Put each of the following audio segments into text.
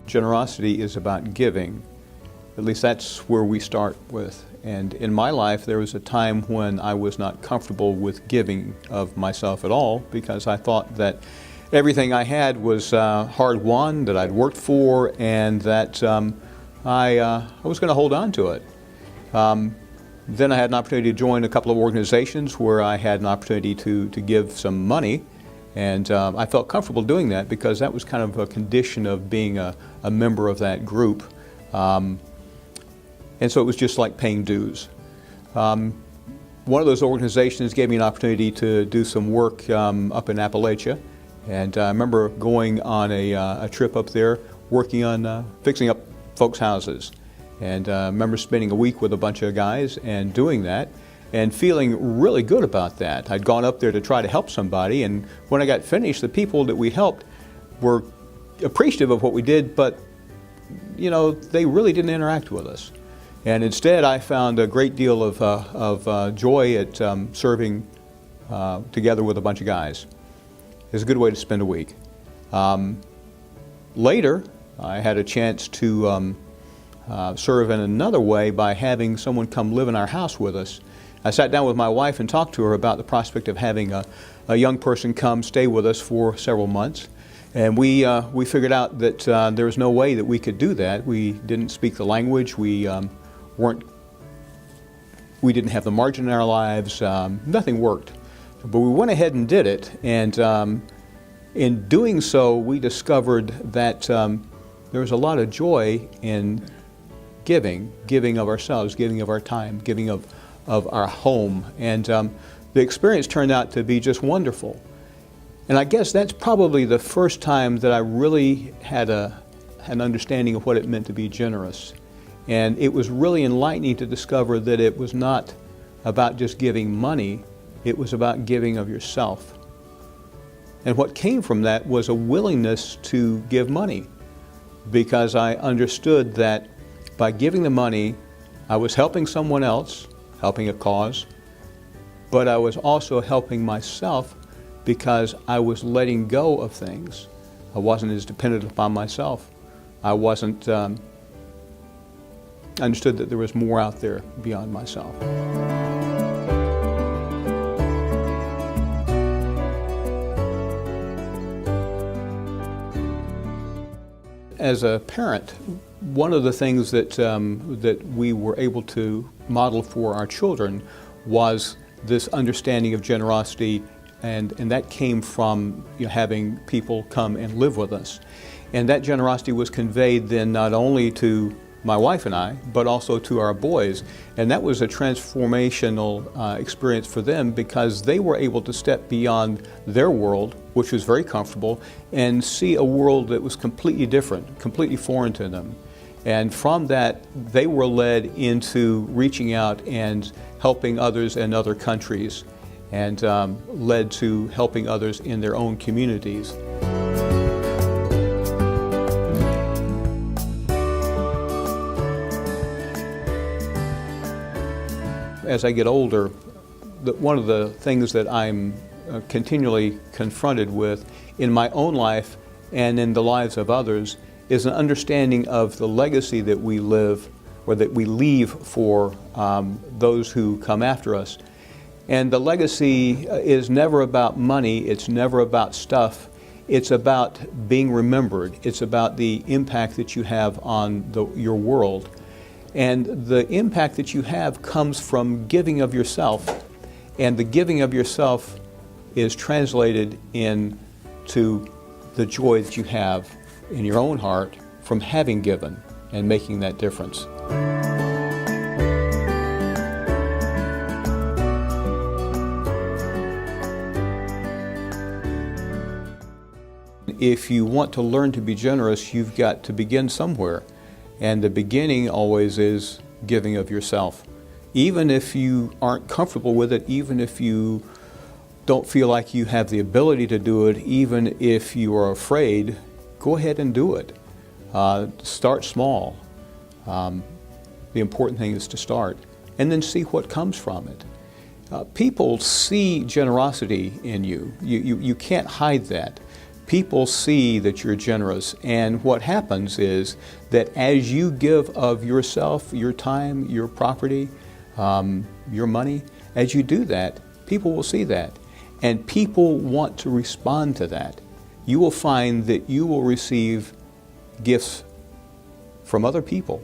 Generosity is about giving. At least that's where we start with. And in my life, there was a time when I was not comfortable with giving of myself at all because I thought that everything I had was hard-won, that I'd worked for, and that I was going to hold on to it. Then I had an opportunity to join a couple of organizations where I had an opportunity to give some money, and I felt comfortable doing that because that was kind of a condition of being a member of that group. And so it was just like paying dues. One of those organizations gave me an opportunity to do some work up in Appalachia, and I remember going on a trip up there working on fixing up folks' houses. And I remember spending a week with a bunch of guys and doing that and feeling really good about that. I'd gone up there to try to help somebody, and when I got finished, the people that we helped were appreciative of what we did, but you know, they really didn't interact with us. And instead, I found a great deal of joy at serving together with a bunch of guys. It was a good way to spend a week. Later, I had a chance to serve in another way by having someone come live in our house with us. I sat down with my wife and talked to her about the prospect of having a young person come stay with us for several months. And we figured out that there was no way that we could do that. We didn't speak the language. We didn't have the margin in our lives. Nothing worked. But we went ahead and did it. And in doing so, we discovered that there was a lot of joy in giving of ourselves, giving of our time, giving of our home. And the experience turned out to be just wonderful. And I guess that's probably the first time that I really had an understanding of what it meant to be generous. And it was really enlightening to discover that it was not about just giving money, it was about giving of yourself. And what came from that was a willingness to give money, because I understood that by giving the money, I was helping someone else, helping a cause, but I was also helping myself because I was letting go of things. I wasn't as dependent upon myself. I understood that there was more out there beyond myself. As a parent, one of the things that we were able to model for our children was this understanding of generosity, and that came from having people come and live with us. And that generosity was conveyed then not only to my wife and I, but also to our boys. And that was a transformational experience for them, because they were able to step beyond their world, which was very comfortable, and see a world that was completely different, completely foreign to them. And from that, they were led into reaching out and helping others in other countries, and led to helping others in their own communities. As I get older, one of the things that I'm continually confronted with in my own life and in the lives of others is an understanding of the legacy that we live, or that we leave for those who come after us. And the legacy is never about money, it's never about stuff, it's about being remembered, it's about the impact that you have on your world. And the impact that you have comes from giving of yourself, and the giving of yourself is translated into the joy that you have in your own heart from having given and making that difference. If you want to learn to be generous, you've got to begin somewhere. And the beginning always is giving of yourself. Even if you aren't comfortable with it, even if you don't feel like you have the ability to do it, even if you are afraid, go ahead and do it. Start small. The important thing is to start, and then see what comes from it. People see generosity in you. You can't hide that. People see that you're generous, and what happens is that as you give of yourself, your time, your property, your money, as you do that, people will see that, and people want to respond to that. You will find that you will receive gifts from other people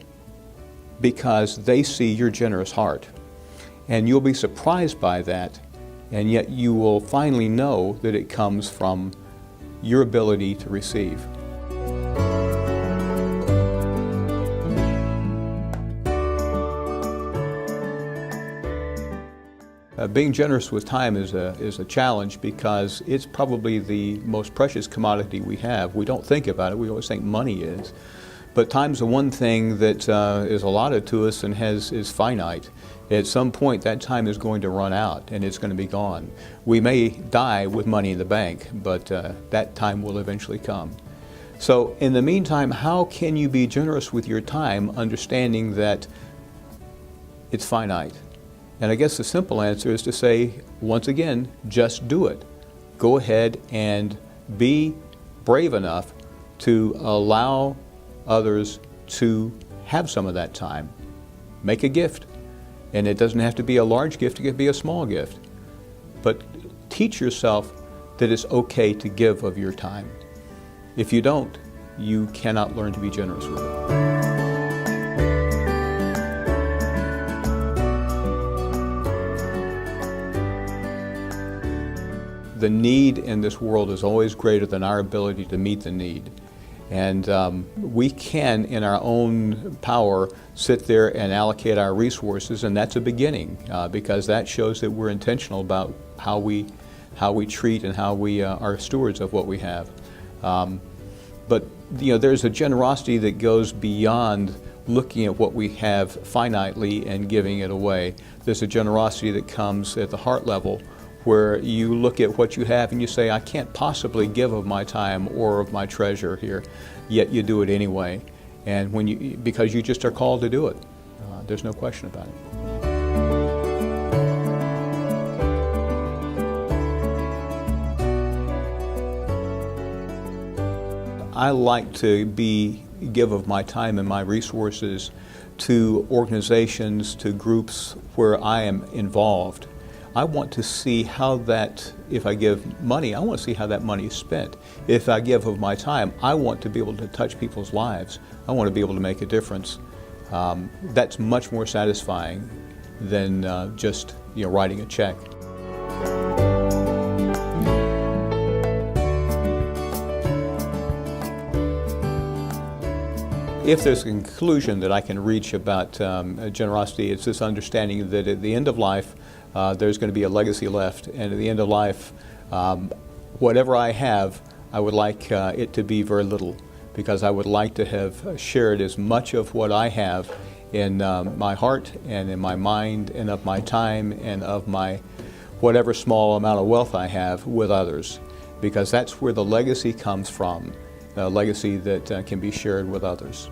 because they see your generous heart, and you'll be surprised by that, and yet you will finally know that it comes from your ability to receive. Being generous with time is a challenge because it's probably the most precious commodity we have. We don't think about it. We always think money is. But time's the one thing that is allotted to us and is finite. At some point, that time is going to run out and it's going to be gone. We may die with money in the bank, but that time will eventually come. So in the meantime, how can you be generous with your time, understanding that it's finite? And I guess the simple answer is to say, once again, just do it. Go ahead and be brave enough to allow others to have some of that time. Make a gift. And it doesn't have to be a large gift, it can be a small gift. But teach yourself that it's okay to give of your time. If you don't, you cannot learn to be generous with it. The need in this world is always greater than our ability to meet the need. And we can, in our own power, sit there and allocate our resources, and that's a beginning because that shows that we're intentional about how we treat and how we are stewards of what we have. But there's a generosity that goes beyond looking at what we have finitely and giving it away. There's a generosity that comes at the heart level, where you look at what you have and you say, I can't possibly give of my time or of my treasure here, yet you do it anyway. And because you just are called to do it. There's no question about it. I like to give of my time and my resources to organizations, to groups where I am involved. I want to see how that, if I give money, I want to see how that money is spent. If I give of my time, I want to be able to touch people's lives. I want to be able to make a difference. That's much more satisfying than just writing a check. If there's a conclusion that I can reach about generosity, it's this understanding that at the end of life, there's going to be a legacy left, and at the end of life, whatever I have, I would like it to be very little, because I would like to have shared as much of what I have in my heart and in my mind and of my time and of my whatever small amount of wealth I have with others, because that's where the legacy comes from, a legacy that can be shared with others.